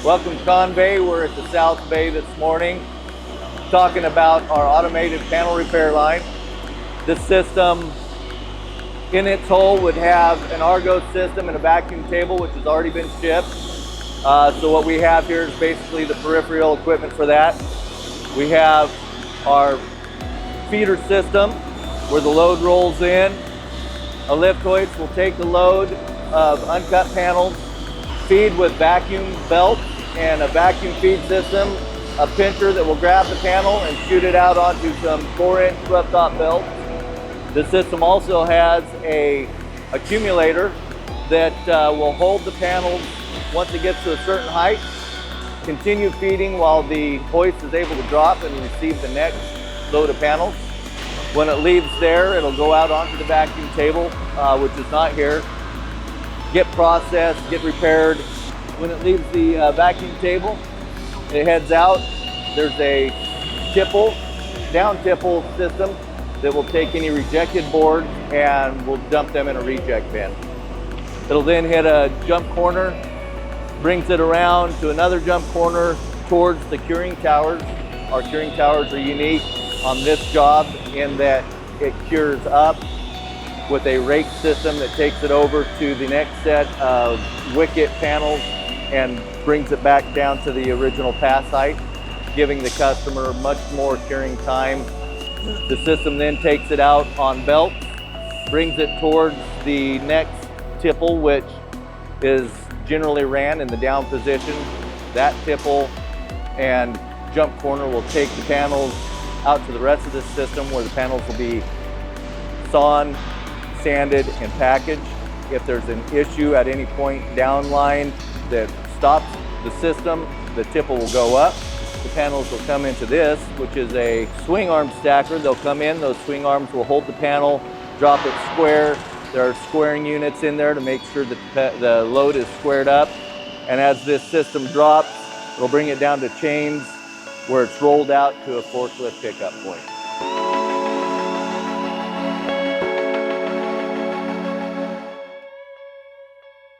Welcome to Con-Vey. We're at the South Bay this morning talking about our automated panel repair line. This system in its whole would have an Argo system and a vacuum table, which has already been shipped. So what we have here is basically the peripheral equipment for that. We have our feeder system where the load rolls in. A lift hoist will take the load of uncut panels, feed with vacuum belts and a vacuum feed system, a pincher that will grab the panel and shoot it out onto some 4-inch rough top belts. The system also has a accumulator that will hold the panels once it gets to a certain height, continue feeding while the hoist is able to drop and receive the next load of panels. When it leaves there, it'll go out onto the vacuum table, which is not here, get processed, get repaired. When it leaves the vacuum table, it heads out. There's a tipple, down tipple system that will take any rejected boards and will dump them in a reject bin. It'll then hit a jump corner, brings it around to another jump corner towards the curing towers. Our curing towers are unique on this job in that it cures up with a rake system that takes it over to the next set of wicket panels and brings it back down to the original pass height, giving the customer much more curing time. The system then takes it out on belts, brings it towards the next tipple, which is generally ran in the down position. That tipple and jump corner will take the panels out to the rest of this system where the panels will be sawn, sanded, and packaged. If there's an issue at any point downline that stops the system, the tipple will go up. The panels will come into this, which is a swing arm stacker. They'll come in, those swing arms will hold the panel, drop it square. There are squaring units in there to make sure that the load is squared up. And as this system drops, it'll bring it down to chains where it's rolled out to a forklift pickup point.